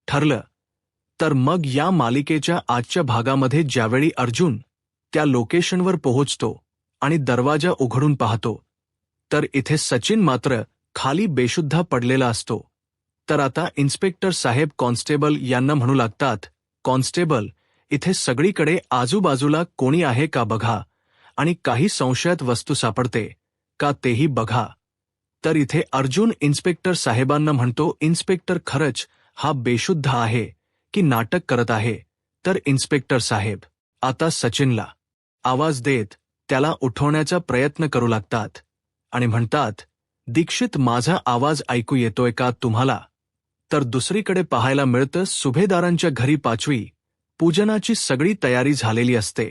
ठरलं. तर मग या मालिकेच्या आजच्या भागामध्ये ज्यावेळी अर्जुन त्या लोकेशनवर पोहोचतो आणि दरवाजा उघडून पाहतो, तर इथे सचिन मात्र खाली बेशुद्ध पडलेला असतो. तर आता इन्स्पेक्टर साहेब कॉन्स्टेबल यांना म्हणू लागतात, कॉन्स्टेबल, इथे सगळीकडे आजूबाजूला कोणी आहे का बघा, आणि काही संशयात वस्तू सापडते का तेही बघा. तर इथे अर्जुन इन्स्पेक्टर साहेबांना म्हणतो, इन्स्पेक्टर खरंच हा बेशुद्ध आहे की नाटक करत आहे. तर इन्स्पेक्टर साहेब आता सचिनला आवाज देत त्याला उठवण्याचा प्रयत्न करू लागतात आणि म्हणतात, दीक्षित, माझा आवाज ऐकू येतोय का तुम्हाला? तर दुसरीकडे पाहायला मिळतं सुभेदारांच्या घरी 5वी पूजनाची सगळी तयारी झालेली असते.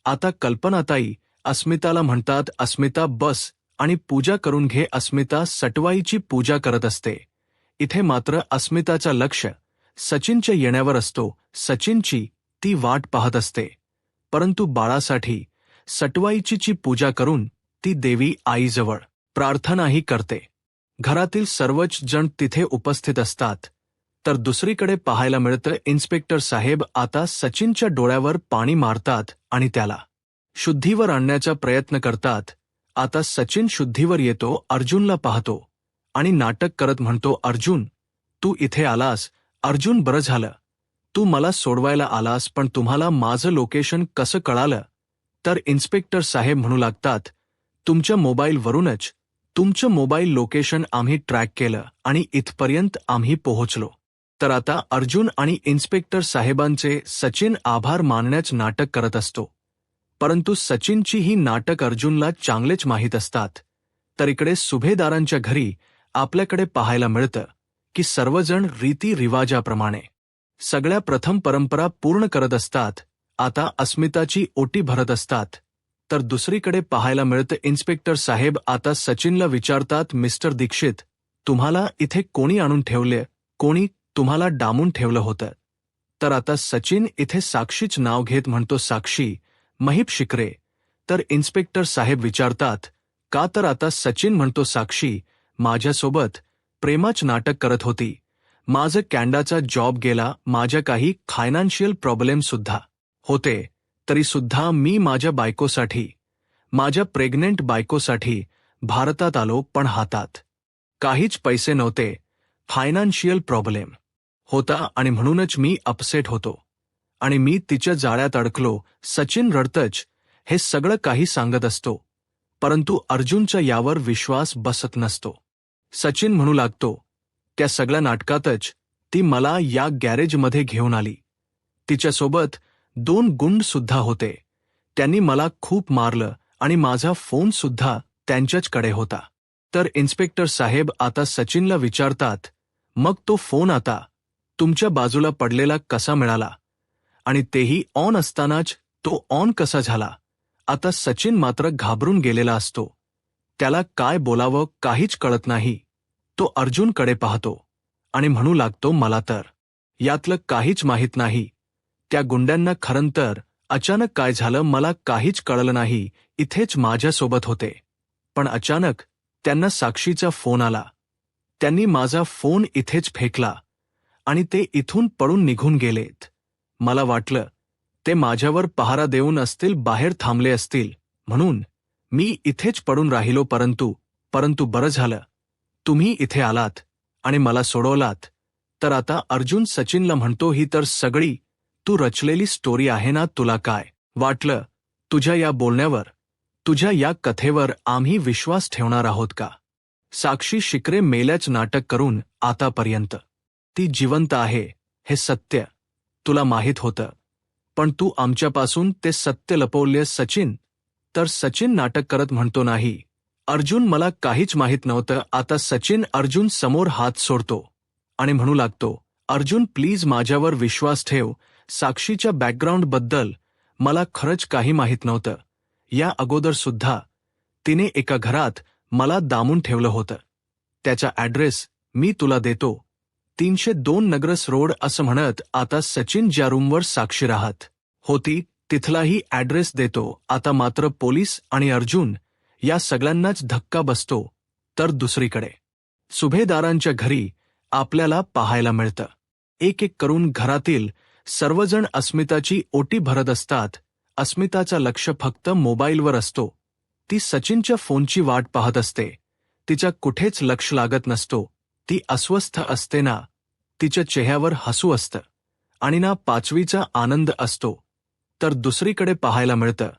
आता कल्पनाताई अस्मिताला म्हणतात, अस्मिता बस आणि पूजा करून घे. अस्मिता सटवाईची पूजा करत असते. इथे मात्र अस्मिताचं लक्ष सचिनच्या येण्यावर असतो. सचिनची ती वाट पाहत असते, परंतु बाळासाठी सटवाईची पूजा करून ती देवी आईजवळ प्रार्थनाही करते. घरातील सर्वच जण तिथे उपस्थित असतात. तर दुसरीकडे पाहायला मिळतं इन्स्पेक्टर साहेब आता सचिनच्या डोळ्यावर पाणी मारतात आणि त्याला शुद्धीवर आणण्याचा प्रयत्न करतात. आता सचिन शुद्धीवर येतो, अर्जुनला पाहतो आणि नाटक करत म्हणतो, अर्जुन, तू इथे आलास. अर्जुन, बरं झालं तू मला सोडवायला आलास, पण तुम्हाला माझं लोकेशन कसं कळालं? तर इन्स्पेक्टर साहेब म्हणू लागतात, तुमच्या मोबाईलवरूनच तुमचं मोबाईल लोकेशन आम्ही ट्रॅक केलं आणि इथपर्यंत आम्ही पोहोचलो. तर आता अर्जुन आणि इन्स्पेक्टर साहेबांचे सचिन आभार मानण्याचं नाटक करत असतो, परंतु सचिनची ही नाटक अर्जुनला चांगलेच माहीत असतात. तर इकडे सुभेदारांच्या घरी आपल्याकडे पाहायला मिळतं की सर्वजण रीतिरिवाजाप्रमाणे सगळ्या प्रथम परंपरा पूर्ण करत असतात. आता अस्मिताची ओटी भरत असतात. तर दुसरीकडे पाहायला मिळतं इन्स्पेक्टर साहेब आता सचिनला विचारतात, मिस्टर दीक्षित, तुम्हाला इथे कोणी आणून ठेवले? कोणी तुम्हाला डांबून ठेवलं होतं? तर आता सचिन इथे साक्षीच नाव घेत म्हणतो, साक्षी महिप शिकरे. तर इन्स्पेक्टर साहेब विचारतात, का? तर आता सचिन म्हणतो, साक्षी माझ्यासोबत प्रेमाचं नाटक करत होती. माझं कॅनडाचा जॉब गेला, माझ्या काही फायनान्शियल प्रॉब्लेम सुद्धा होते, तरी सुद्धा मी माझ्या बायकोसाठी, माझ्या प्रेग्नेंट बायकोसाठी भारतात आलो, पण हातात काहीच पैसे नव्हते. फायनान्शियल प्रॉब्लेम होता आणि म्हणूनच मी अपसेट होतो आणि मी तिच्या जाळ्यात अडकलो. सचिन रडतच हे सगळं काही सांगत असतो, परंतु अर्जुनचा यावर विश्वास बसत नसतो. सचिन म्हणू लागतो, त्या सगळ्या नाटकातच ती मला या गॅरेजमध्ये घेऊन आली. तिच्यासोबत 2 गुंड सुद्धा होते. त्यांनी मला खूप मारलं आणि माझा फोन सुद्धा त्यांच्याचकडे होता. तर इन्स्पेक्टर साहेब आता सचिनला विचारतात, मग तो फोन आता तुमच्या बाजूला पडलेला कसा मिळाला? आणि तेही ऑन असतानाच तो ऑन कसा झाला? आता सचिन मात्र घाबरून गेलेला असतो. त्याला काय बोलावं काहीच कळत नाही. तो अर्जुनकडे पाहतो आणि म्हणू लागतो, मला तर यातलं काहीच माहीत नाही. त्या गुंड्यांना खरं तर अचानक काय झालं मला काहीच कळलं नाही. इथेच माझ्यासोबत होते, पण अचानक त्यांना साक्षीचा फोन आला. त्यांनी माझा फोन इथेच फेकला आणि ते इथून पळून निघून गेलेत. मला वाटलं ते माझ्यावर पहारा देऊन असतील, बाहेर थांबले असतील, म्हणून मी इथेच पडून राहिलो. परंतु बरं झालं तुम्ही इथे आलात आणि मला सोडवलात. तर आता अर्जुन सचिनला म्हणतो, ही तर सगळी तू रचलेली स्टोरी आहे ना? तुला काय वाटलं तुझ्या या बोलण्यावर, तुझ्या या कथेवर आम्ही विश्वास ठेवणार आहोत का? साक्षी शिकरे मेल्याच नाटक करून आतापर्यंत ती जिवंत आहे हे सत्य तुला माहीत होतं, पण तू आमच्यापासून ते सत्य लपवलेस सचिन. तर सचिन नाटक करत म्हणतो, नाही अर्जुन, मला काहीच माहीत नव्हतं. आता सचिन अर्जुन समोर हात सोडतो आणि म्हणू लागतो, अर्जुन प्लीज माझ्यावर विश्वास ठेव. साक्षीच्या बॅकग्राऊंडबद्दल मला खरंच काही माहीत नव्हतं. या अगोदर सुद्धा तिने एका घरात मला डांबून ठेवलं होतं. त्याचा ॲड्रेस मी तुला देतो, 302 नगरस रोड असं म्हणत आता सचिन ज्या रूमवर साक्षी राहत होती तिथलाही ॲड्रेस देतो. आता मात्र पोलीस आणि अर्जुन या सगळ्यांनाच धक्का बसतो. तर दुसरीकडे सुभेदारांच्या घरी आपल्याला पाहायला मिळतं एक एक करून घरातील सर्वजण अस्मिताची ओटी भरत असतात. अस्मिताचं लक्ष फक्त मोबाईलवर असतो. ती सचिनच्या फोनची वाट पाहत असते. तिच्या कुठेच लक्ष लागत नसतो. ती अस्वस्थ असते ना. तिच्या चेहऱ्यावर हसू असतं आणि ना पाचवीचा आनंद असतो. तर दुसरीकडे पाहायला मिळतं,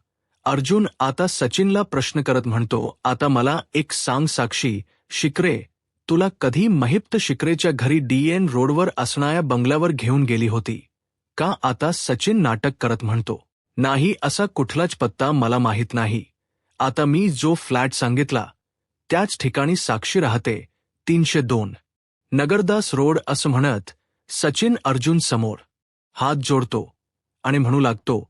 अर्जुन आता सचिनला प्रश्न करत म्हणतो, आता मला एक सांग साक्षी, शिकरे तुला कधी महिप्त शिकरेच्या घरी DN रोडवर असणाऱ्या बंगल्यावर घेऊन गेली होती का? आता सचिन नाटक करत म्हणतो, नाही, असा कुठलाच पत्ता मला माहीत नाही. आता मी जो फ्लॅट सांगितला त्याच ठिकाणी साक्षी राहते, 302 नगरदास रोड. असं म्हणत सचिन अर्जुन समोर हात जोडतो आणि म्हणू लागतो,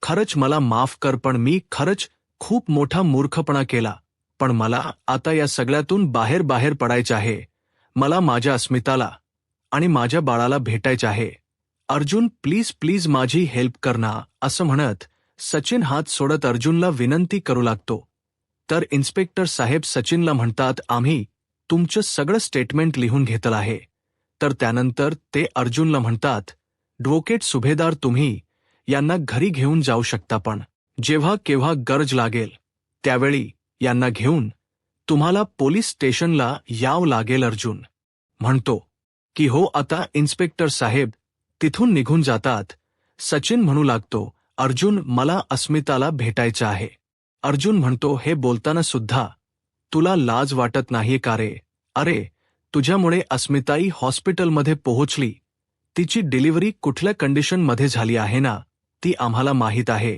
खरंच मला माफ कर, पण मी खरंच खूप मोठा मूर्खपणा केला. पण मला आता या सगळ्यातून बाहेर पडायचं आहे. मला माझ्या अस्मिताला आणि माझ्या बाळाला भेटायचं आहे. अर्जुन प्लीज माझी हेल्प कर ना. असं म्हणत सचिन हात सोडत अर्जुनला विनंती करू लागतो. तर इन्स्पेक्टर साहेब सचिनला म्हणतात, आम्ही तुमचं सगळं स्टेटमेंट लिहून घेतलं आहे. तर त्यानंतर ते अर्जुनला म्हणतात, ॲडव्होकेट सुभेदार तुम्ही यांना घरी घेऊन जाऊ शकता, पण जेव्हा केव्हा गरज लागेल त्यावेळी यांना घेऊन तुम्हाला पोलीस स्टेशनला यावं लागेल. अर्जुन म्हणतो की हो. आता इन्स्पेक्टर साहेब तिथून निघून जातात. सचिन म्हणू लागतो, अर्जुन मला अस्मिताला भेटायचं आहे. अर्जुन म्हणतो, हे बोलताना सुद्धा तुला लाज वाटत नाहीये का रे? अरे तुझ्यामुळे अस्मिताई हॉस्पिटलमध्ये पोहोचली. तिची डिलिव्हरी कुठल्या कंडिशनमध्ये झाली आहे ना, ती आम्हाला माहीत आहे.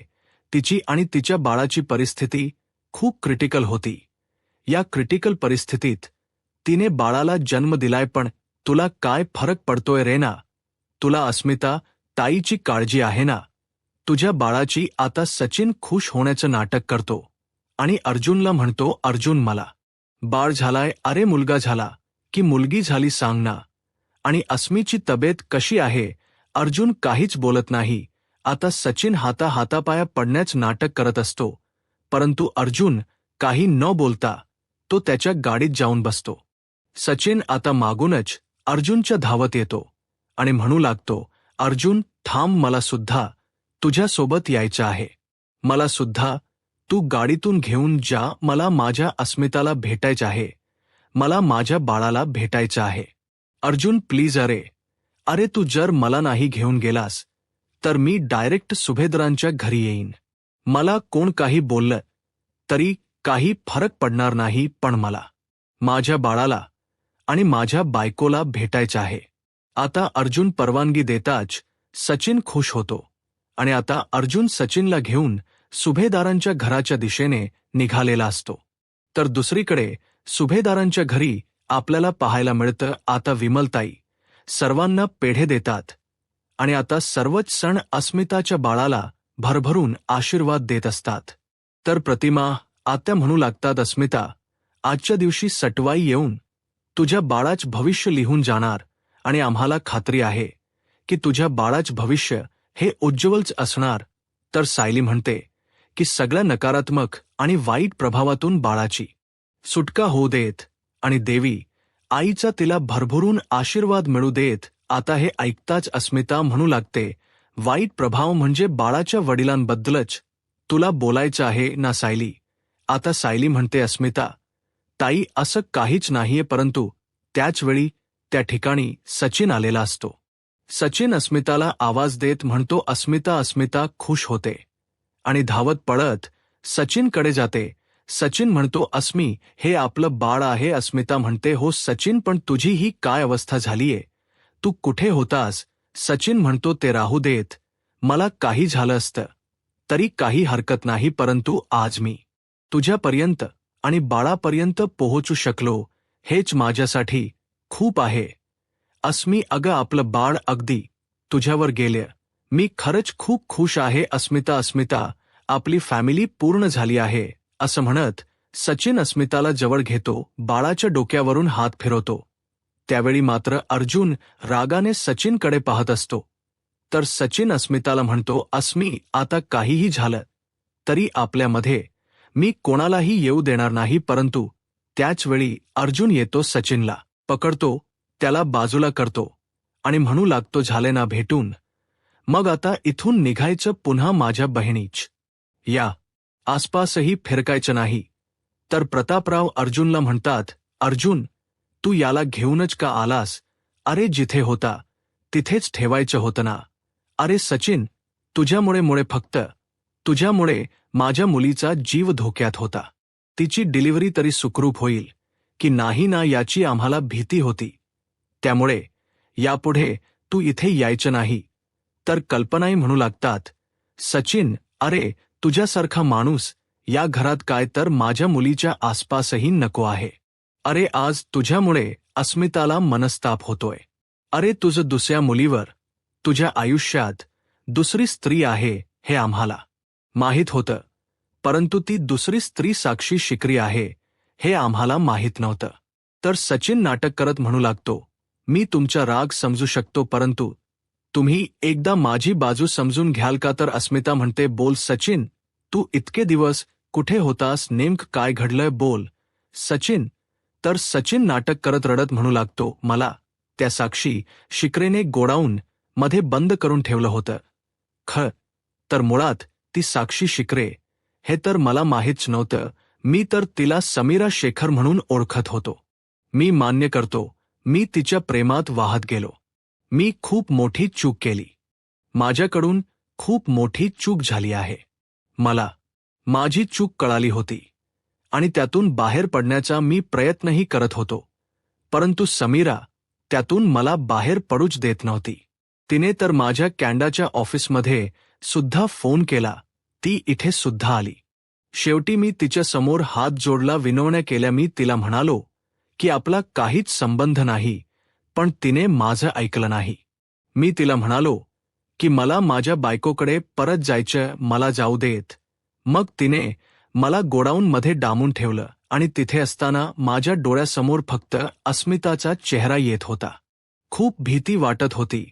तिची आणि तिच्या बाळाची परिस्थिती खूप क्रिटिकल होती. या क्रिटिकल परिस्थितीत तिने बाळाला जन्म दिलाय, पण तुला काय फरक पडतोय रे ना? तुला अस्मिता ताईची काळजी आहे ना? तुझ्या बाळाची. आता सचिन खुश होण्याचं नाटक करतो आणि अर्जुनला म्हणतो, अर्जुन मला बाळ झालाय. अरे मुलगा झाला की मुलगी झाली सांग ना? आणि अस्मीची तब्येत कशी आहे? अर्जुन काहीच बोलत नाही. आता सचिन हातापाया पडण्याचं नाटक करत असतो, परंतु अर्जुन काही न बोलता तो त्याच्या गाडीत जाऊन बसतो. सचिन आता मागूनच अर्जुनच्या धावत येतो आणि म्हणू लागतो, अर्जुन थांब, मला सुद्धा तुझ्यासोबत यायचं आहे. मला सुद्धा तू गाडीतून घेऊन जा. मला माझ्या अस्मिताला भेटायचं आहे. मला माझ्या बाळाला भेटायचं आहे. अर्जुन प्लीज. अरे तू जर मला नाही घेऊन गेलास तर मी डायरेक्ट सुभेदारांच्या घरी येईन. मला कोण काही बोललं तरी काही फरक पडणार नाही, पण मला माझ्या बाळाला आणि माझ्या बायकोला भेटायचं आहे. आता अर्जुन परवानगी देताच सचिन खुश होतो आणि आता अर्जुन सचिनला घेऊन सुभेदारांच्या घराच्या दिशेने निघालेला असतो. तर दुसरीकडे सुभेदारांच्या घरी आपल्याला पाहायला मिळतं, आता विमलताई सर्वांना पेढे देतात आणि आता सर्वच सण अस्मिताच्या बाळाला भरभरून आशीर्वाद देत असतात. तर प्रतिमा आत्या म्हणू लागतात, अस्मिता आजच्या दिवशी सटवाई येऊन तुझ्या बाळाच भविष्य लिहून जाणार आणि आम्हाला खात्री आहे की तुझ्या बाळाच भविष्य हे उज्ज्वलच असणार. तर सायली म्हणते की सगळ्या नकारात्मक आणि वाईट प्रभावातून बाळाची सुटका होऊ देत आणि देवी आईचा तिला भरभरून आशीर्वाद मिळू देत. आता हे ऐकताच अस्मिता म्हणू लागते, वाईट प्रभाव म्हणजे बाळाच्या वडिलांबद्दलच तुला बोलायचं आहे ना सायली? आता सायली म्हणते, अस्मिता ताई असं काहीच नाहीये, परंतु त्याचवेळी त्या ठिकाणी सचिन आलेला असतो. सचिन अस्मिताला आवाज देत म्हणतो, अस्मिता. अस्मिता खुश होते आणि धावत पळत सचिनकडे जाते. सचिन म्हणतो, अस्मी हे आपलं बाळ आहे. अस्मिता म्हणते, हो सचिन, पण तुझी ही काय अवस्था झालीये? तू कुठे होतास? सचिन म्हणतो, ते राहू देत, मला काही झालं असतं तरी काही हरकत नाही, परंतु आज मी तुझ्यापर्यंत आणि बाळापर्यंत पोहोचू शकलो हेच माझ्यासाठी खूप आहे. अस्मी अगं आपलं बाळ अगदी तुझ्यावर गेलं. मी खरंच खूप खुश आहे अस्मिता. अस्मिता आपली फॅमिली पूर्ण झाली आहे. असं म्हणत सचिन अस्मिताला जवळ घेतो, बाळाच्या डोक्यावरून हात फिरवतो. त्यावेळी मात्र अर्जुन रागाने सचिनकडे पाहत असतो. तर सचिन अस्मिताला म्हणतो, अस्मी आता काहीही झालं तरी आपल्यामध्ये मी कोणालाही येऊ देणार नाही. परंतु त्याचवेळी अर्जुन येतो, सचिनला पकडतो, त्याला बाजूला करतो आणि म्हणू लागतो झाले ना भेटून, मग आता इथून निघायचं पुन्हा माझ्या बहिणीच या आसपासही फिरकायचं नाही. तर प्रतापराव अर्जुनला म्हणतात, अर्जुन, तू याला घेऊनच का आलास? अरे जिथे होता तिथेच ठेवायचं होतं ना. अरे सचिन, तुझ्यामुळे फक्त तुझ्यामुळे माझ्या मुलीचा जीव धोक्यात होता. तिची डिलिव्हरी तरी सुखरूप होईल की नाही ना याची आम्हाला भीती होती. त्यामुळे यापुढे तू इथे यायचं नाही. तर कल्पनाही म्हणू लागतात, सचिन, अरे तुझ्यासारखा माणूस या घरात काय तर माझ्या मुलीच्या आसपासही नको आहे. अरे आज तुझ्यामुळे अस्मिताला मनस्ताप होतोय. अरे तुझं दुसऱ्या मुलीवर, तुझ्या आयुष्यात दुसरी स्त्री आहे हे आम्हाला माहीत होतं, परंतु ती दुसरी स्त्री साक्षी शिकरी आहे हे आम्हाला माहीत नव्हतं. तर सचिन नाटक करत म्हणू लागतो, मी तुमचा राग समजू शकतो, परंतु तुम्ही एकदा माझी बाजू समजून घ्याल का? तर अस्मिता म्हणते, बोल सचिन, तू इतके दिवस कुठे होतास? नेमकं काय घडलंय? बोल सचिन. तर सचिन नाटक करत रडत म्हणू लागतो, मला त्या साक्षी शिकरेने गोडाऊन मध्ये बंद करून ठेवलं होतं. तर मुळात ती साक्षी शिकरे हे तर मला माहीतच नव्हतं. मी तर तिला समीरा शेखर म्हणून ओळखत होतो. मी मान्य करतो, मी तिच्या प्रेमात वाहत गेलो. मी खूप मोठी चूक केली. माझ्याकडून खूप मोठी चूक झाली आहे. मला माझी चूक कळाली होती आणि त्यातून बाहेर पडण्याचा मी प्रयत्नही करत होतो, परंतु समीरा त्यातून मला बाहेर पडूच देत नव्हती. तिने तर माझ्या कॅनडाच्या ऑफिसमध्ये सुद्धा फोन केला, ती इथे सुद्धा आली. शेवटी मी तिच्या समोर हात जोडला, विनवण्या केल्या. मी तिला म्हणालो की आपला काहीच संबंध नाही, पण तिने माझं ऐकलं नाही. मी तिला म्हणालो की मला माझ्या बायकोकडे परत जायचं, मला जाऊ देत. मग तिने मला गोडाऊनमध्ये डांबून ठेवलं आणि तिथे असताना माझ्या डोळ्यासमोर फक्त अस्मिताचा चेहरा येत होता. खूप भीती वाटत होती.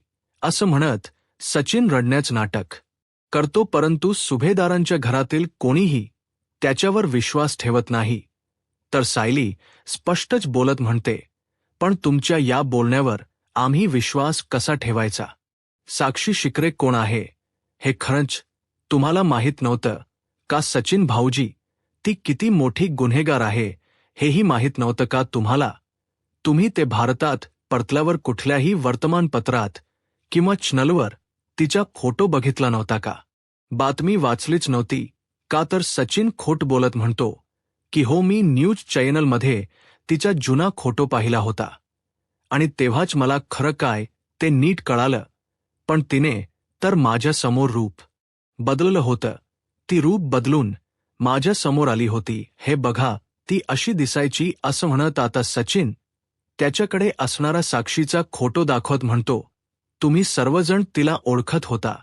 असं म्हणत सचिन रडण्याचं नाटक करतो, परंतु सुभेदारांच्या घरातील कोणीही त्याच्यावर विश्वास ठेवत नाही. तर सायली स्पष्टच बोलत म्हणते, पण तुमच्या या बोलण्यावर आम्ही विश्वास कसा ठेवायचा? साक्षी शिकरे कोण आहे हे खरंच तुम्हाला माहीत नव्हतं का? सचिन भाऊजी, ती किती मोठी गुन्हेगार आहे हेही माहीत नव्हतं का तुम्हाला? तुम्ही ते भारतात परतल्यावर कुठल्याही वर्तमानपत्रात किंवा चॅनलवर तिचा फोटो बघितला नव्हता का? बातमी वाचलीच नव्हती का? तर सचिन खोट बोलत म्हणतो की हो, मी न्यूज चॅनलमध्ये तिचा जुना फोटो पाहिला होता आणि तेव्हाच मला खरं काय ते नीट कळालं. पण तिने तर माझ्या समोर रूप बदललं होतं. ती रूप बदलून माझ्या समोर आली होती. हे बघा, ती अशी दिसायची. असं म्हणत आता सचिन त्याच्याकडे असणारा साक्षीचा फोटो दाखवत म्हणतो, तुम्ही सर्वजण तिला ओळखत होता.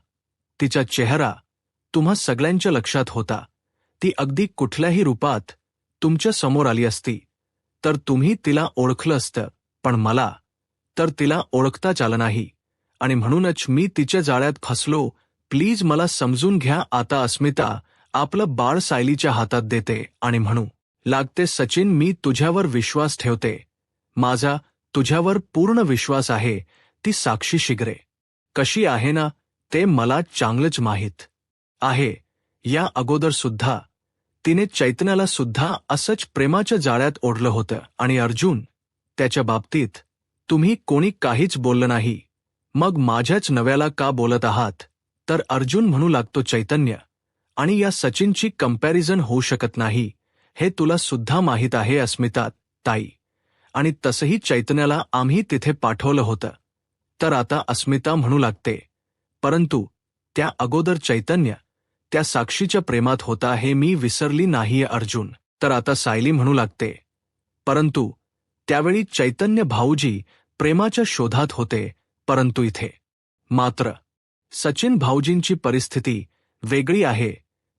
तिचा चेहरा तुम्हा सगळ्यांच्या लक्षात होता. ती अगदी कुठल्याही रूपात तुमच्या समोर आली असती तर तुम्ही तिला ओळखलं असतं, पण मला तर तिला ओळखताच आलं नाही आणि म्हणूनच मी तिच्या जाळ्यात फसलो. प्लीज मला समजून घ्या. आता अस्मिता आपलं बाळ सायलीच्या हातात देते आणि म्हणू लागते, सचिन, मी तुझ्यावर विश्वास ठेवते. माझा तुझ्यावर पूर्ण विश्वास आहे. ती साक्षी शिकरे कशी आहे ना ते मला चांगलंच माहीत आहे. या अगोदर सुद्धा तिने चैतन्याला सुद्धा असंच प्रेमाच्या जाळ्यात ओढलं होतं आणि अर्जुन, त्याच्या बाबतीत तुम्ही कोणी काहीच बोललं नाही. मग माझ्याच नव्याला का बोलत आहात? तर अर्जुन म्हणू लागतो, चैतन्य आणि या सचिनची कंपॅरिझन होऊ शकत नाही हे तुला सुद्धा माहीत आहे अस्मिता ताई, आणि तसंही चैतन्याला आम्ही तिथे पाठवलं होतं. तर आता अस्मिता म्हणू लागते, परंतु त्या अगोदर चैतन्य त्या साक्षीच्या प्रेमात होता हे मी विसरली नाहीये अर्जुन. तर आता सायली म्हणू लागते, परंतु त्यावेळी चैतन्य भाऊजी प्रेमाच्या शोधात होते, परंतु इथे मात्र सचिन भाऊजींची परिस्थिती वेगळी आहे.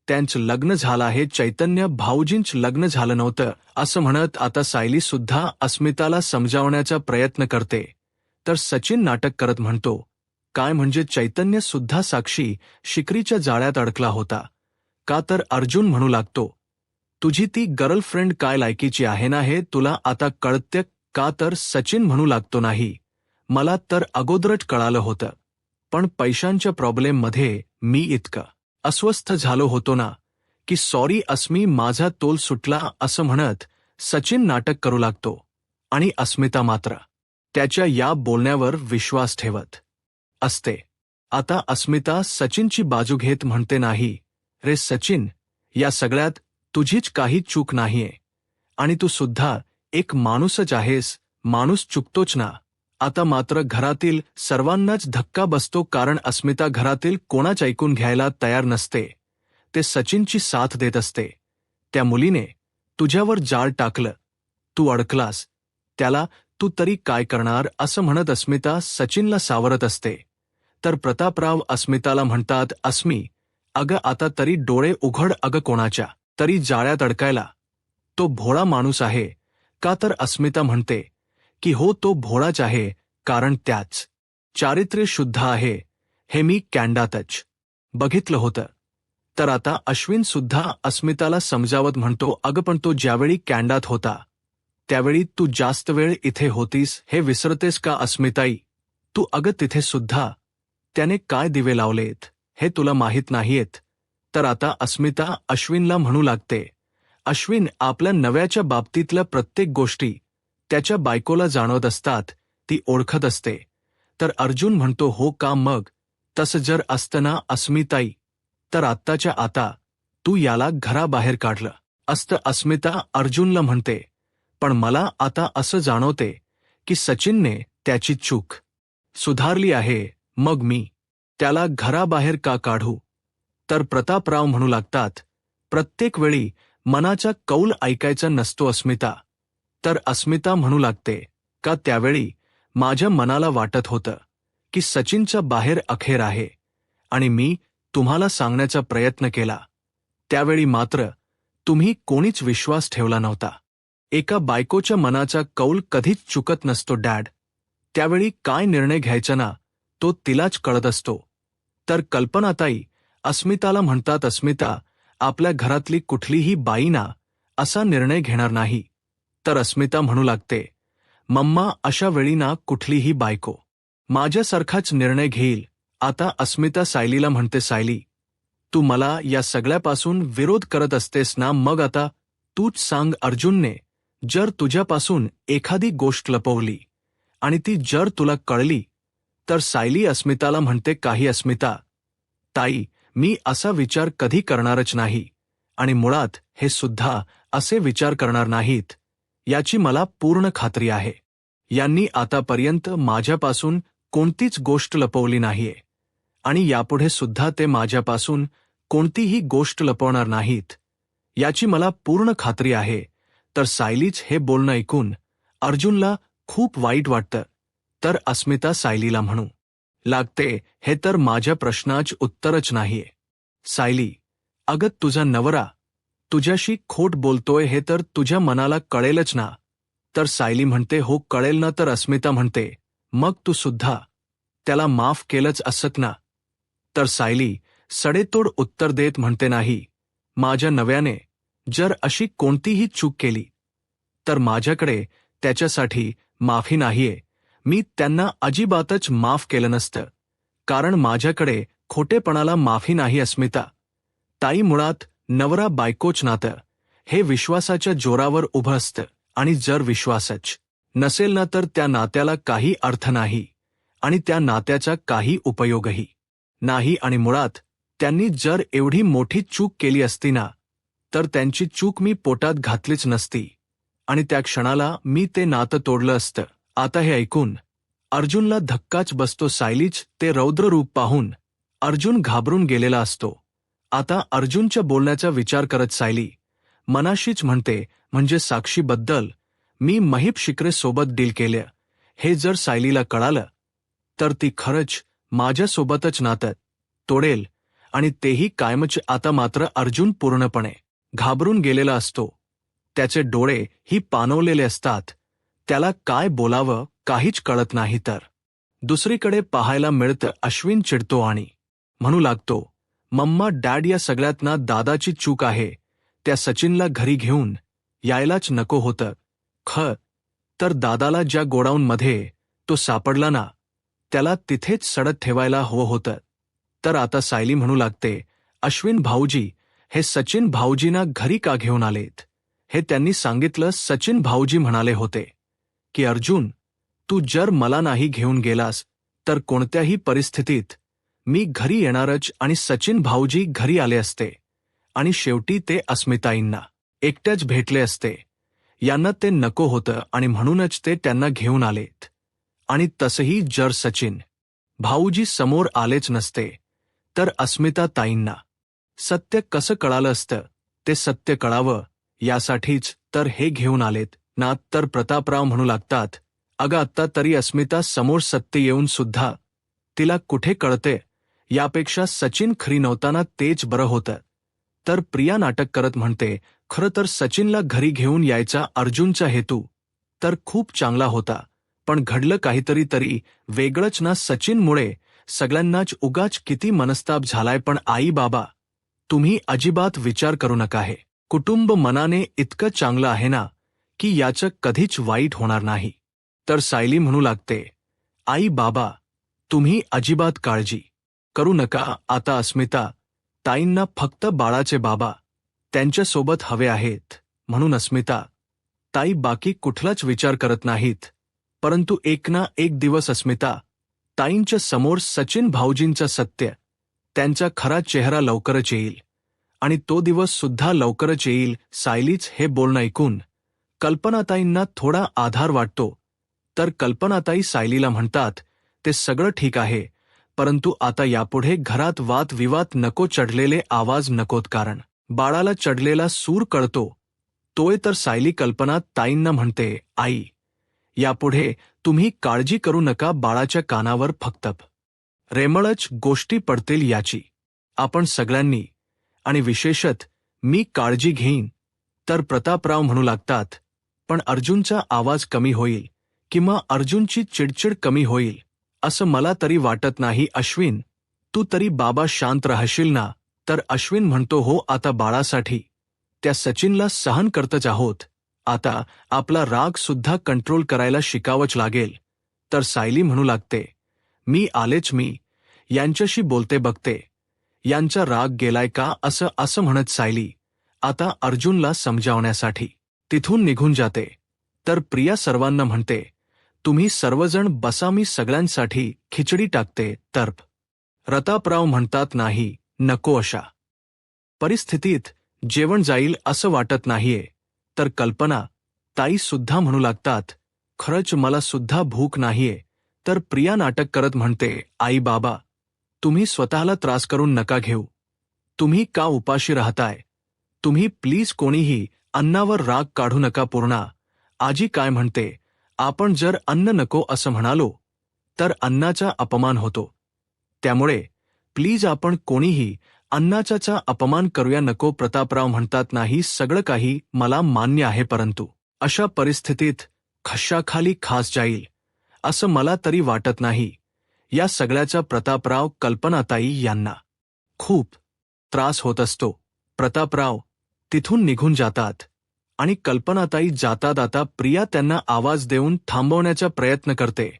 त्यांचं लग्न झालं आहे, चैतन्य भाऊजींचं लग्न झालं नव्हतं. असं म्हणत आता सायली सुद्धा अस्मिताला समजावण्याचा प्रयत्न करते. तर सचिन नाटक करत म्हणतो, काय म्हणजे चैतन्य सुद्धा साक्षी शिकरीच्या जाळ्यात अडकला होता का? तर अर्जुन म्हणू लागतो, तुझी ती गर्लफ्रेंड काय लायकीची आहे ना हे तुला आता कळतं का? तर सचिन म्हणू लागतो, नाही, मला तर अगोदरच कळालं होतं, पण पैशांच्या प्रॉब्लेममध्ये मी इतकं अस्वस्थ झालो होतो ना की सॉरी अस्मी, माझा तोल सुटला असं म्हणत सचिन नाटक करू लागतो आणि अस्मिता मात्र त्याच्या या बोलण्यावर विश्वास ठेवत असते. आता अस्मिता सचिनची बाजू घेत म्हणते, नाही रे सचिन, या सगळ्यात तुझीच काही चूक नाहीये आणि तू सुद्धा एक माणूसच आहेस, माणूस चुकतोच ना. आता मात्र घरातील सर्वांनाच धक्का बसतो, कारण अस्मिता घरातील कोणाच ऐकून घ्यायला तयार नसते. ते सचिनची साथ देत असते. त्या मुलीने तुझ्यावर जाळ टाकलं, तू अडकलास, त्याला तू तरी काय करणार असं म्हणत अस्मिता सचिनला सावरत असते. तर प्रतापराव अस्मिताला म्हणतात, अस्मी अगं आता तरी डोळे उघड, अगं कोणाच्या तरी जाळ्यात अडकायला. तो भोळा माणूस आहे का? तर अस्मिता म्हणते की हो, तो भोळाच आहे, कारण त्याच चारित्र्य शुद्ध आहे, हे मी कॅनडातच बघितलं होतं. तर आता अश्विन सुद्धा अस्मिताला समजावत म्हणतो, अगं पण तो ज्यावेळी कॅनडात होता त्यावेळी तू जास्त वेळ इथे होतीस, हे विसरतेस का अस्मिताई? तू अगं तिथे सुद्धा त्याने काय दिवे लावलेत हे तुला माहीत नाहीयेत. तर आता अस्मिता अश्विनला म्हणू लागते, अश्विन, आपल्या नव्याच्या बाबतीतल्या प्रत्येक गोष्टी त्याच्या बायकोला जाणवत असतात, ती ओळखत असते. तर अर्जुन म्हणतो, हो का? मग तसं जर असतं ना अस्मिताई, तर आत्ताच्या आता तू याला घराबाहेर काढलं असतं. अस्मिता अर्जुनला म्हणते, पण मला आता असं जाणवते की सचिनने त्याची चूक सुधारली आहे, मग मी त्याला घराबाहेर का काढू? तर प्रतापराव म्हणू लागतात, प्रत्येक वेळी मनाचा कौल ऐकायचा नसतो अस्मिता. तर अस्मिता म्हणू लागते, का त्यावेळी माझ्या मनाला वाटत होतं की सचिनच्या बाहेर अखेर आहे आणि मी तुम्हाला सांगण्याचा प्रयत्न केला, त्यावेळी मात्र तुम्ही कोणीच विश्वास ठेवला नव्हता. एका बायकोच्या मनाचा कौल कधीच चुकत नसतो डॅड. त्यावेळी काय निर्णय घ्यायचा ना तो तिलाच कळत असतो. तर कल्पनाताई अस्मिताला म्हणतात, अस्मिता, आपल्या घरातली कुठलीही बाई ना असा निर्णय घेणार नाही. तर अस्मिता म्हणू लागते, मम्मा, अशा वेळी ना कुठलीही बायको माझ्यासारखाच निर्णय घेईल. आता अस्मिता सायलीला म्हणते, सायली, तू मला या सगळ्यापासून विरोध करत असतेस ना, मग आता तूच सांग, अर्जुनने जर तुझ्यापासून एखादी गोष्ट लपवली आणि ती जर तुला कळली तर? सायली अस्मिताला म्हणते, काही अस्मिता ताई, मी असा विचार कधी करणारच नाही आणि मुळात हे सुद्धा असे विचार करणार नाहीत, याची मला पूर्ण खात्री आहे. यांनी आतापर्यंत माझ्यापासून कोणतीच गोष्ट लपवली नाहीये आणि यापुढे सुद्धा ते माझ्यापासून कोणतीही गोष्ट लपवणार नाहीत, याची मला पूर्ण खात्री आहे. तर सायलीच हे बोलणं ऐकून अर्जुनला खूप वाईट वाटतं. तर अस्मिता सायलीला म्हणू लागते, हे तर माझ्या प्रश्नाचं उत्तरच नाहीये. सायली, अगं तुझा नवरा तुझ्याशी खोट बोलतोय हे तर तुझ्या मनाला कळेलच ना. तर सायली म्हणते, हो कळेल ना. तर अस्मिता म्हणते, मग तू सुद्धा त्याला माफ केलंच असत ना. तर सायली सडेतोड उत्तर देत म्हणते, नाही, माझ्या नव्याने जर अशी कोणतीही चूक केली तर माझ्याकडे त्याच्यासाठी माफी नाहीये. मी त्यांना अजिबातच माफ केलं नसतं, कारण माझ्याकडे खोटेपणाला माफी नाही. अस्मिता ताई, मुळात नवरा बायकोच नातं हे विश्वासाच्या जोरावर उभं असतं आणि जर विश्वासच नसेल ना तर त्या नात्याला काही अर्थ नाही आणि त्या नात्याचा काही उपयोगही नाही. आणि मुळात त्यांनी जर एवढी मोठी चूक केली असती ना तर त्यांची चूक मी पोटात घातलीच नसती आणि त्या क्षणाला मी ते नातं तोडलं असतं. आता हे ऐकून अर्जुनला धक्काच बसतो. सायलीच ते रौद्र रूप पाहून अर्जुन घाबरून गेलेला असतो. आता अर्जुनच्या बोलण्याचा विचार करत सायली मनाशीच म्हणते, म्हणजे साक्षीबद्दल मी महीप शिकरे सोबत डील केलं, हे जर सायलीला कळालं तर ती खरंच माझ्यासोबतच नातं तोडेल आणि तेही कायमच. आता मात्र अर्जुन पूर्णपणे घाबरून गेलेला असतो. त्याचे डोळे ही पाणवलेले असतात. त्याला काय बोलावं काहीच कळत नाही. तर दुसरीकडे पाहायला मिळतं अश्विन चिडतो आणि म्हणू लागतो, मम्मा, डॅड, या सगळ्यात ना दादाची चूक आहे. त्या सचिनला घरी घेऊन यायलाच नको होतं. तर दादाला ज्या गोडाऊनमध्ये तो सापडला ना, त्याला तिथेच सडत ठेवायला हवं होतं. तर आता सायली म्हणू लागते, अश्विन भाऊजी, हे सचिन भाऊजींना घरी का घेऊन आलेत? हे त्यांनी सांगितलं. सचिन भाऊजी म्हणाले होते की अर्जुन, तू जर मला नाही घेऊन गेलास तर कोणत्याही परिस्थितीत मी घरी येणारच. आणि सचिन भाऊजी घरी आले असते आणि शेवटी ते अस्मिताईंना एकट्याच भेटले असते. यांना ते नको होतं आणि म्हणूनच ते त्यांना घेऊन आलेत. आणि तसंही जर सचिन भाऊजी समोर आलेच नसते तर अस्मिता ताईंना सत्य कसं कळालं असतं? ते सत्य कळावं यासाठीच तर हे घेऊन आलेत ना. तर प्रतापराव म्हणू लागतात, अगं आत्ता तरी अस्मिता समोर सत्य येऊन सुद्धा तिला कुठे कळते? यापेक्षा सचिन खरी नव्हताना तेच बरं होतं. तर प्रिया नाटक करत म्हणते, खरं तर सचिनला घरी घेऊन यायचा अर्जुनचा हेतू तर खूप चांगला होता, पण घडलं काहीतरी तरी वेगळंच ना. सचिनमुळे सगळ्यांनाच उगाच किती मनस्ताप झालाय. पण आई बाबा, तुम्ही अजिबात विचार करू नका. हे कुटुंब मनाने इतकं चांगलं आहे ना की याचं कधीच वाईट होणार नाही. तर सायली म्हणू लागते, आई बाबा, तुम्ही अजिबात काळजी करू नका. आता अस्मिता ताईंना फक्त बाळाचे बाबा त्यांच्यासोबत हवे आहेत, म्हणून अस्मिता ताई बाकी कुठलाच विचार करत नाहीत. परंतु एक ना एक दिवस अस्मिता ताईंच्या समोर सचिन भाऊजींचं सत्य, त्यांचा खरा चेहरा लवकरच येईल आणि तो दिवस सुद्धा लवकरच येईल. सायलीच हे बोलणं ऐकून कल्पनाताईंना थोडा आधार वाटतो. तर कल्पनाताई सायलीला म्हणतात, ते सगळं ठीक आहे, परंतु आता यापुढे घरात वाद विवाद नको, चढलेले आवाज नकोत, कारण बाळाला चढलेला सूर कळतो तोय. तर सायली कल्पना ताईंना म्हणते, आई, यापुढे तुम्ही काळजी करू नका. बाळाच्या कानावर फक्त रेमळच गोष्टी पडतील याची आपण सगळ्यांनी आणि विशेषत मी काळजी घेईन. तर प्रतापराव म्हणू लागतात, पण अर्जुनचा आवाज कमी होईल किंवा अर्जुनची चिडचिड कमी होईल असं मला तरी वाटत नाही. अश्विन, तू तरी बाबा शांत राहशील ना? तर अश्विन म्हणतो, हो, आता बाळासाठी त्या सचिनला सहन करतच आहोत. आता आपला राग सुद्धा कंट्रोल करायला शिकावंच लागेल. तर सायली म्हणू लागते, मी आलेच, मी यांच्याशी बोलते बघते, यांचा राग गेलाय का? असं म्हणत सायली आता अर्जुनला समजावण्यासाठी तिथून निघून जाते. तर प्रिया सर्वांना म्हणते, तुम्ही सर्वजण बसा, मी सगळ्यांसाठी खिचडी टाकते. तर प्रतापराव म्हणतात, नाही, नको, अशा परिस्थितीत जेवण जाईल असं वाटत नाहीये. तर कल्पना ताई सुद्धा म्हणू लागतात, खरंच मला सुद्धा भूक नाहीये. तर प्रिया नाटक करत म्हणते, आई बाबा, तुम्ही स्वतःला त्रास करून नका घेऊ. तुम्ही का उपाशी राहताय? तुम्ही प्लीज कोणीही अन्नावर राग काढू नका. पूर्णा आजी काय म्हणते, आपण जर अन्न नको असं म्हणालो तर अन्नाचा अपमान होतो. त्यामुळे प्लीज आपण कोणीही अन्नाचा अपमान करूया नको. प्रतापराव म्हणतात, नाही, सगळं काही मला मान्य आहे, परंतु अशा परिस्थितीत खशाखाली खास जाईल असं मला तरी वाटत नाही. या सगळ्याचा प्रतापराव कल्पनाताई यांना खूप त्रास होत असतो. प्रतापराव तिथून निघून जातात आणि कल्पनाताई जातात. आता प्रिया त्यांना आवाज देऊन थांबवण्याचा प्रयत्न करते,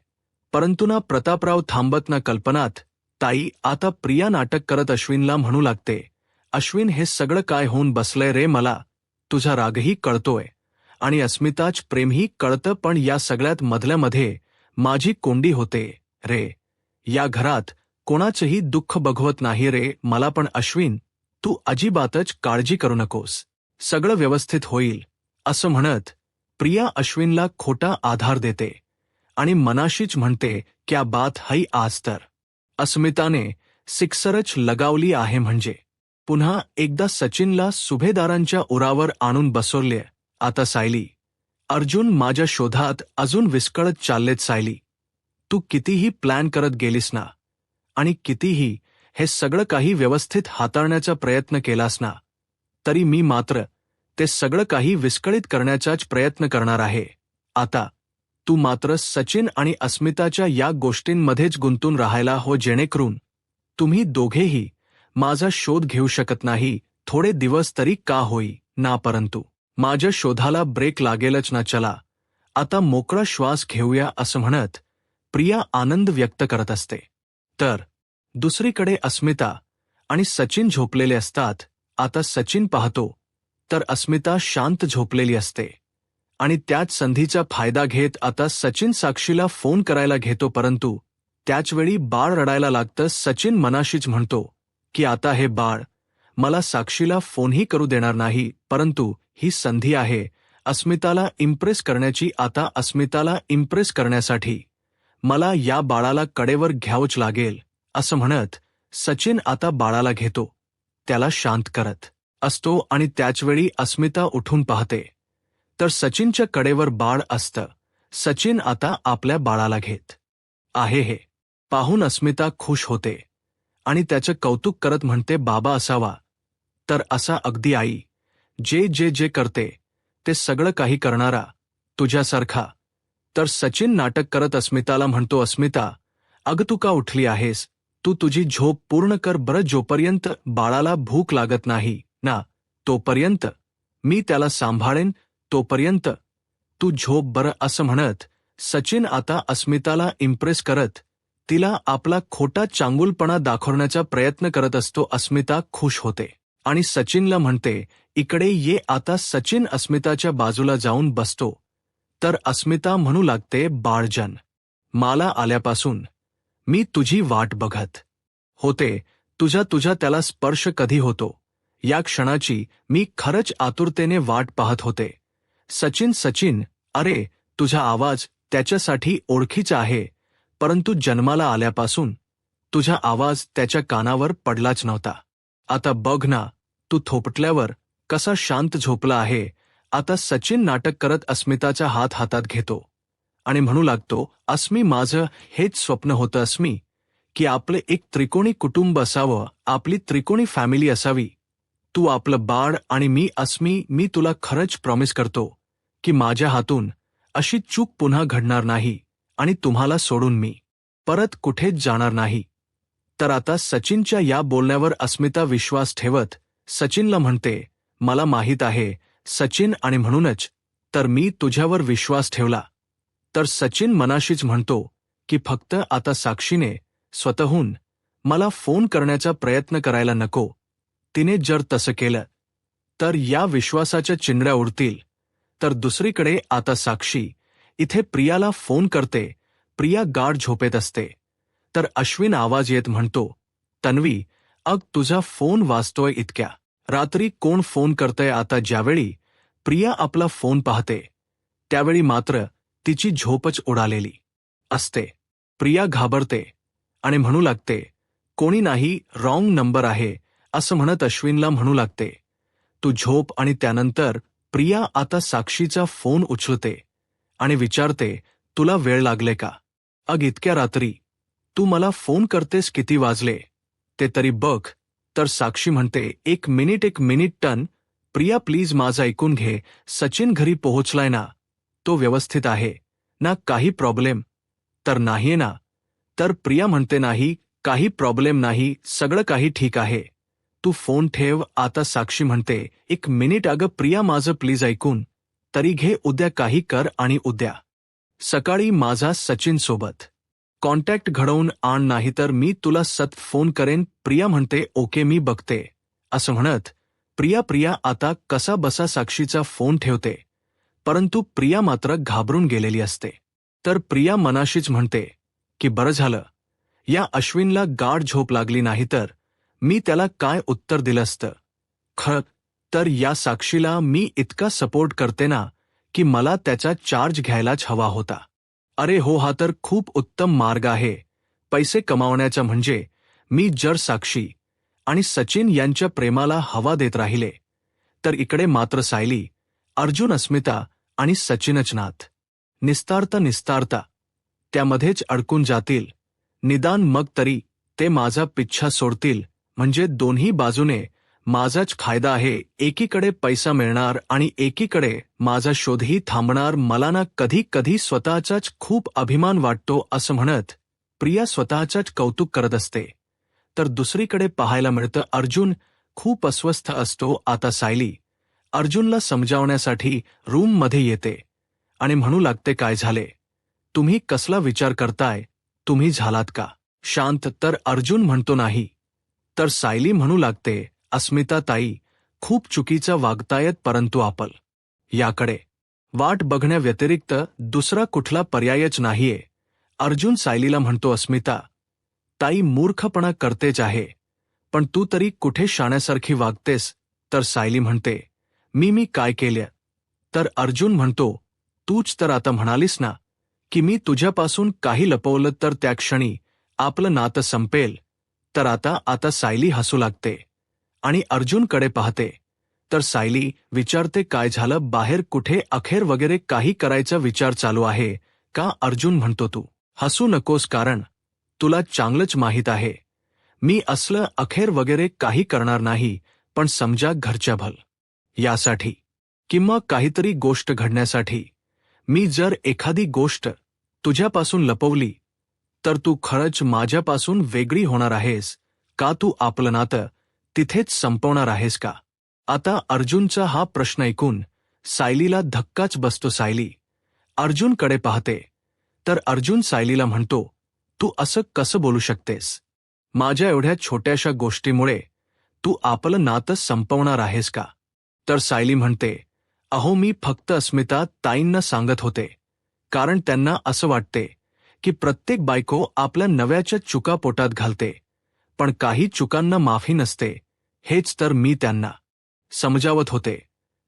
परंतु ना प्रतापराव थांबत ना कल्पनात ताई. आता प्रिया नाटक करत अश्विनला म्हणू लागते, अश्विन, हे सगळं काय होऊन बसलंय रे? मला तुझा रागही कळतोय आणि अस्मिताच प्रेमही कळतं, पण या सगळ्यात मधल्यामध्ये माझी कोंडी होते रे. या घरात कोणाचंही दुःख बघवत नाही रे मला. पण अश्विन, तू अजिबातच काळजी करू नकोस, सगळं व्यवस्थित होईल. असं म्हणत प्रिया अश्विनला खोटा आधार देते आणि मनाशीच म्हणते, क्या बात है, आज तर अस्मिताने सिक्सरच लगावली आहे. म्हणजे पुन्हा एकदा सचिनला सुभेदारांच्या उरावर आणून बसवले. आता सायली, अर्जुन माझ्या शोधात अजून विस्कळत चाललेत. सायली, तू कितीही प्लॅन करत गेलीस ना आणि कितीही हे सगळं काही व्यवस्थित हाताळण्याचा प्रयत्न केलास ना, तरी मी मात्र ते सगळं काही विस्कळीत करण्याचाच प्रयत्न करणार आहे. आता तू मात्र सचिन आणि अस्मिताच्या या गोष्टींमध्येच गुंतून राहायला हो, जेणेकरून तुम्ही दोघेही माझा शोध घेऊ शकत नाही. थोडे दिवस तरी का होई ना, परंतु माझ्या शोधाला ब्रेक लागेलच ना. चला आता मोकळा श्वास घेऊया. असं म्हणत प्रिया आनंद व्यक्त करत असते. तर दुसरीकडे अस्मिता आणि सचिन झोपलेले असतात. आता सचिन पाहतो तर अस्मिता शांत झोपलेली असते आणि त्याच संधीचा फायदा घेत आता सचिन साक्षीला फोन करायला घेतो, परंतु त्याचवेळी बाळ रडायला लागतं. सचिन मनाशीच म्हणतो की आता हे बाळ मला साक्षीला फोनही करू देणार नाही, परंतु ही संधी आहे अस्मिताला इम्प्रेस करण्याची. आता अस्मिताला इम्प्रेस करण्यासाठी मला या बाळाला कडेवर घ्यावंच लागेल असं म्हणत सचिन आता बाळाला घेतो, त्याला शांत करत असतो आणि त्याचवेळी अस्मिता उठून पाहते तर सचिनच्या कडेवर बाळ असतं. सचिन आता आपल्या बाळाला घेत आहे हे पाहून अस्मिता खुश होते आणि त्याचं कौतुक करत म्हणते, बाबा असावा तर असा अगदी आई जे करते ते सगळं काही करणारा तुझ्यासारखा. तर सचिन नाटक करत अस्मिताला म्हणतो, अस्मिता अगं तू का उठली आहेस? तू तुझी झोप पूर्ण कर बरं. जोपर्यंत बाळाला भूक लागत नाही ना तोपर्यंत मी त्याला सांभाळेन, तोपर्यंत तू झोप बरं असं म्हणत सचिन आता अस्मिताला इम्प्रेस करत तिला आपला खोटा चांगुलपणा दाखवण्याचा प्रयत्न करत असतो. अस्मिता खुश होते आणि सचिनला म्हणते, इकडे ये आता. सचिन अस्मिताच्या बाजूला जाऊन बसतो तर अस्मिता म्हणू लागते, बाळजन मला आल्यापासून मी तुझी वाट बघत होते. तुझा त्याला स्पर्श कधी होतो या क्षणाची मी खरंच आतुरतेने वाट पाहत होते. सचिन अरे तुझा आवाज त्याच्यासाठी ओळखीचा आहे, परंतु जन्माला आल्यापासून तुझा आवाज त्याच्या कानावर पडलाच नव्हता. आता बघ ना तू थोपटल्यावर कसा शांत झोपला आहे. आता सचिन नाटक करत अस्मिताचा हात हातात घेतो आणि म्हणू लागतो, अस्मी माझं हेच स्वप्न होतं अस्मी, की आपले एक त्रिकोणी कुटुंब असावं, आपली त्रिकोणी फॅमिली असावी. तू आपलं बाळ आणि मी. अस्मी मी तुला खरंच प्रॉमिस करतो की माझ्या हातून अशी चूक पुन्हा घडणार नाही आणि तुम्हाला सोडून मी परत कुठेच जाणार नाही. तर आता सचिनच्या या बोलण्यावर अस्मिता विश्वास ठेवत सचिनला म्हणते, मला माहीत आहे सचिन आणि म्हणूनच तर मी तुझ्यावर विश्वास ठेवला. तर सचिन मनाशीच म्हणतो की फक्त आता साक्षीने स्वतःहून मला फोन करण्याचा प्रयत्न करायला नको. तिने जर तसं केलं तर या विश्वासाच्या चिंध्या उडतील. तर दुसरीकडे आता साक्षी इथे प्रियाला फोन करते. प्रिया गाढ झोपेत असते तर अश्विन आवाज येत म्हणतो, तन्वी अग तुझा फोन वाजतोय इतक्या रात्री कोण फोन करतंय? आता ज्यावेळी प्रिया आपला फोन पाहते त्यावेळी मात्र तिची झोपच उडालेली असते. प्रिया घाबरते आणि म्हणू लागते, कोणी नाही, रॉंग नंबर आहे असं म्हणत अश्विनला म्हणू लागते, तू झोप. आणि त्यानंतर प्रिया आता साक्षीचा फोन उचलते आणि विचारते, तुला वेळ लागले का? अग इतक्या रात्री तू मला फोन करतेस, किती वाजले ते तरी बघ. तर साक्षी म्हणते, एक मिनिट टन. प्रिया प्लीज माझं ऐकून घे. सचिन घरी पोहोचलाय ना? तो व्यवस्थित आहे ना? काही प्रॉब्लेम तर नाहीये ना? तर प्रिया म्हणते, नाही काही प्रॉब्लेम नाही, सगळं काही ठीक आहे, तू फोन ठेव. आता साक्षी म्हणते, एक मिनिट अगं प्रिया माझं प्लीज ऐकून तरी घे. उद्या काही कर आणि उद्या सकाळी माझा सचिन सोबत कॉन्टॅक्ट घडवून आण, नाहीतर मी तुला सतत फोन करेन. प्रिया म्हणते, ओके मी बघते असं म्हणत प्रिया आता कसा बसा साक्षीचा फोन ठेवते, परंतु प्रिया मात्र घाबरून गेलेली असते. तर प्रिया मनाशीच म्हणते की बरं झालं या अश्विनला गाढ झोप लागली, नाही तर मी त्याला काय उत्तर दिलं असतं. खरं तर या साक्षीला मी इतका सपोर्ट करते ना की मला त्याचा चार्ज घ्यायलाच हवा होता. अरे हो, हा तर खूप उत्तम मार्ग आहे पैसे कमावण्याचा. म्हणजे मी जर साक्षी आणि सचिन यांच्या प्रेमाला हवा देत राहिले तर इकडे मात्र सायली, अर्जुन, अस्मिता आणि सचिनच नाथ निस्तारता त्यामध्येच अडकून जातील. निदान मग तरी ते माझा पिच्छा सोडतील. म्हणजे दोन्ही बाजूने माझाच फायदा आहे. एकीकडे पैसा मिळणार आणि एकीकडे माझा शोधही थांबणार. मला ना कधी कधी स्वतःचाच खूप अभिमान वाटतो असं म्हणत प्रिया स्वतःचाच कौतुक करत असते. तर दुसरीकडे पाहायला मिळतं अर्जुन खूप अस्वस्थ असतो. आता सायली अर्जुनला समजावण्यासाठी रूममध्ये येते आणि म्हणू लागते, काय झाले? तुम्ही कसला विचार करताय, तुम्ही झालात का शांत? तर अर्जुन म्हणतो नाही. तर सायली म्हणू लागते, अस्मिता ताई, खूप चुकीचं वागतायत, परंतु आपण याकडे वाट बघण्याव्यतिरिक्त दुसरा कुठला पर्यायच नाहीये. अर्जुन सायलीला म्हणतो, अस्मिता ताई मूर्खपणा करतेच आहे, पण तू तरी कुठे शाण्यासारखी वागतेस? तर सायली म्हणते, मी काय केलं? तर अर्जुन म्हणतो, तूच तर आता म्हणालीस ना की मी तुझ्यापासून काही लपवलं तर त्या क्षणी आपलं नातं संपेल. तर आता सायली हसू लागते आणि अर्जुनकडे पाहते. तर सायली विचारते, काय झालं? बाहेर कुठे अखेर वगैरे काही करायचा विचार चालू आहे का? अर्जुन म्हणतो, तू हसू नकोस, कारण तुला चांगलंच माहीत आहे मी असलं अखेर वगैरे काही करणार नाही. पण समजा घरच्या भल यासाठी किंवा काहीतरी गोष्ट घडण्यासाठी मी जर एखादी गोष्ट तुझ्यापासून लपवली तर तू खरंच माझ्यापासून वेगळी होणार आहेस का? तू आपलं नातं तिथेच संपवणार आहेस का? आता अर्जुनचा हा प्रश्न ऐकून सायलीला धक्काच बसतो. सायली अर्जुनकडे पाहते. तर अर्जुन सायलीला म्हणतो, तू असं कसं बोलू शकतेस? माझ्या एवढ्या छोट्याशा गोष्टीमुळे तू आपलं नातं संपवणार आहेस का? तर सायली म्हणते, अहो मी फक्त अस्मिता ताईंना सांगत होते, कारण त्यांना असं वाटते की प्रत्येक बायको आपल्या नव्याच्या चुका पोटात घालते, पण काही चुकांना माफी नसते, हेच तर मी त्यांना समजावत होते.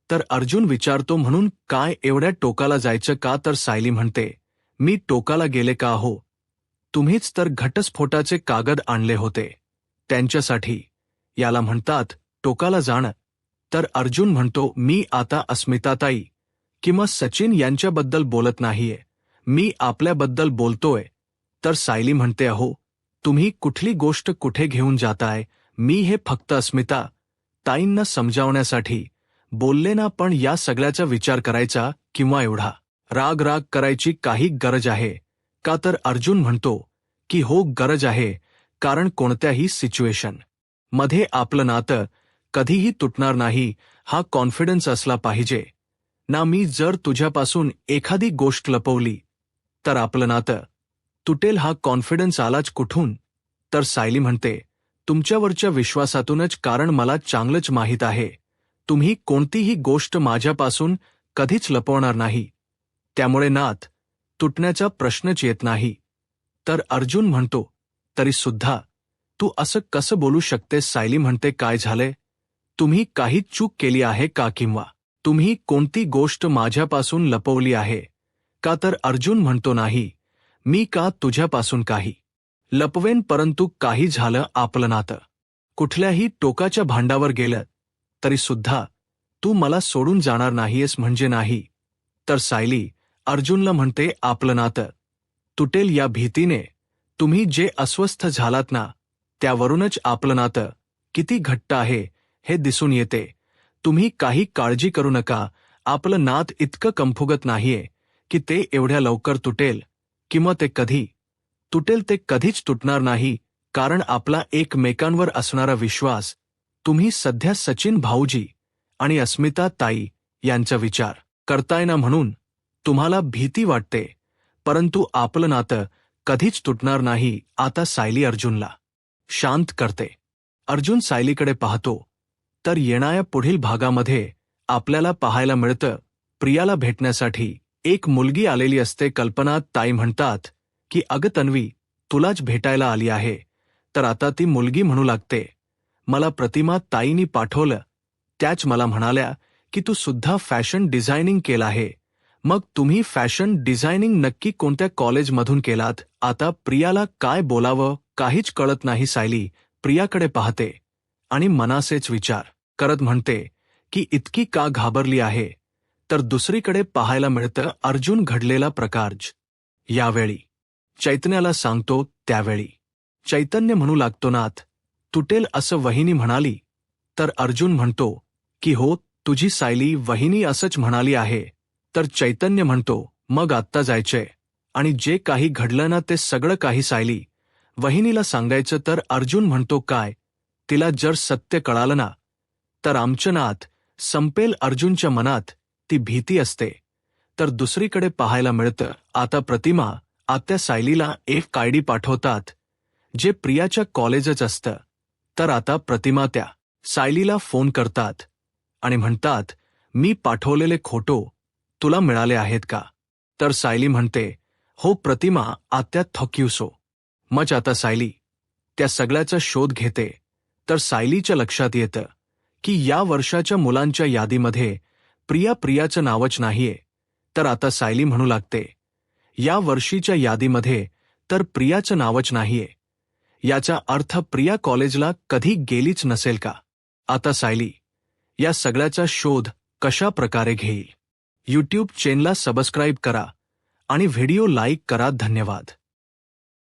तर अर्जुन विचारतो, म्हणून काय एवढ्या टोकाला जायचं का? तर सायली म्हणते, मी टोकाला गेले का हो? तुम्हीच तर घटस्फोटाचे कागद आणले होते त्यांच्यासाठी. याला म्हणतात टोकाला जाणं. तर अर्जुन म्हणतो, मी आता अस्मिताताई किंवा सचिन यांच्याबद्दल बोलत नाहीये, मी आपल्याबद्दल बोलतोय. तर सायली म्हणते, अहो तुम्ही कुठली गोष्ट कुठे घेऊन जाताय? मी हे फक्त अस्मिता ताईंना समजावण्यासाठी बोलले ना, पण या सगळ्याचा विचार करायचा किंवा एवढा राग करायची काही गरज आहे का? तर अर्जुन म्हणतो की हो, गरज आहे, कारण कोणत्याही सिच्युएशन मध्ये आपलं नातं कधीही तुटणार नाही हा कॉन्फिडन्स असला पाहिजे ना. मी जर तुझ्यापासून एखादी गोष्ट लपवली तर आपलं नातं तुटेल हा कॉन्फिडन्स आलाच कुठून? तर सायली म्हणते, तुमच्यावरच्या विश्वासातूनच, कारण मला चांगलंच माहीत आहे तुम्ही कोणतीही गोष्ट माझ्यापासून कधीच लपवणार नाही, त्यामुळे नात तुटण्याचा प्रश्नच येत नाही. तर अर्जुन म्हणतो, तरी सुद्धा तू असं कसं बोलू शकतेस? सायली म्हणते, काय झालंय? तुम्ही काही चूक केली आहे का, किंवा तुम्ही कोणती गोष्ट माझ्यापासून लपवली आहे का? तर अर्जुन म्हणतो, नाही, मी का तुझ्यापासून काही लपवेन, परंतु काही झालं, आपलं नातं कुठल्याही टोकाच्या भांडावर गेलं तरी सुद्धा तू मला सोडून जाणार नाहीयेस म्हणजे नाही. तर सायली अर्जुनला म्हणते, आपलं नातं तुटेल या भीतीने तुम्ही जे अस्वस्थ झालात ना, त्यावरूनच आपलं नातं किती घट्ट आहे हे दिसून येते. तुम्ही काही काळजी करू नका, आपलं नात इतकं कमफुगत नाहीये की ते एवढ्या लवकर तुटेल, किंवा ते कधी तुटेल ते कधीच तुटणार नाही, कारण आपला एकमेकांवर असणारा विश्वास. तुम्ही सध्या सचिन भाऊजी आणि अस्मिता ताई यांचा विचार करताय ना, म्हणून तुम्हाला भीती वाटते, परंतु आपलं नातं कधीच तुटणार नाही. आता सायली अर्जुनला शांत करते. अर्जुन सायलीकडे पाहतो. तर येणाऱ्या पुढील भागामध्ये आपल्याला पाहायला मिळतं, प्रियाला भेटण्यासाठी एक मुलगी आलेली असते. कल्पना ताई म्हणतात की अगं तन्वी, तुलाच भेटायला आली आहे. तर आता ती मुलगी म्हणू लागते, मला प्रतिमा ताईंनी पाठवलं, त्याच मला म्हणाल्या की तू सुद्धा फॅशन डिझायनिंग केलं आहे. मग तुम्ही फॅशन डिझायनिंग नक्की कोणत्या कॉलेजमधून केलात? आता प्रियाला काय बोलावं काहीच कळत नाही. सायली प्रियाकडे पाहते आणि मनासेच विचार करत म्हणते की इतकी का घाबरली आहे? तर दुसरीकडे पाहायला मिळतं अर्जुन घडलेला प्रकार. यावेळी चैतन्याला सांगतो, त्यावेळी चैतन्य म्हणू लागतो, नाथ तुटेल असं वहिनी म्हणाली. तर अर्जुन म्हणतो की हो, तुझी सायली वहिनी असंच म्हणाली आहे. तर चैतन्य म्हणतो, मग आत्ता जायचंय आणि जे काही घडलं ना ते सगळं काही सायली वहिनीला सांगायचं. तर अर्जुन म्हणतो, काय? तिला जर सत्य कळालं ना तर आमचं नात संपेल. अर्जुनच्या मनात ती भीती असते, तर दुसरीकडे पाहायला मिळतं आता प्रतिमा आत्या सायलीला एक आयडी पाठवतात जे प्रियाच्या कॉलेजच असतं. तर आता प्रतिमा त्या सायलीला फोन करतात आणि म्हणतात, मी पाठवलेले फोटो तुला मिळाले आहेत का? तर सायली म्हणते, हो प्रतिमा आत्या थँक्यू सो मच. आता सायली त्या सगळ्याचा शोध घेते तर सायलीच्या लक्षात येतं की या वर्षाच्या मुलांच्या यादीमध्ये प्रियाचं नावच नाहीये. तर आता सायली म्हणू लागते, या वर्षीच्या यादीमध्ये तर प्रियाचं नावच नाहीये. याचा अर्थ प्रिया कॉलेजला कधी गेलीच नसेल का? आता सायली या सगळ्याचा शोध कशा प्रकारे घेईल? यूट्यूब चॅनलला सबस्क्राईब करा आणि व्हिडिओ लाईक करा. धन्यवाद.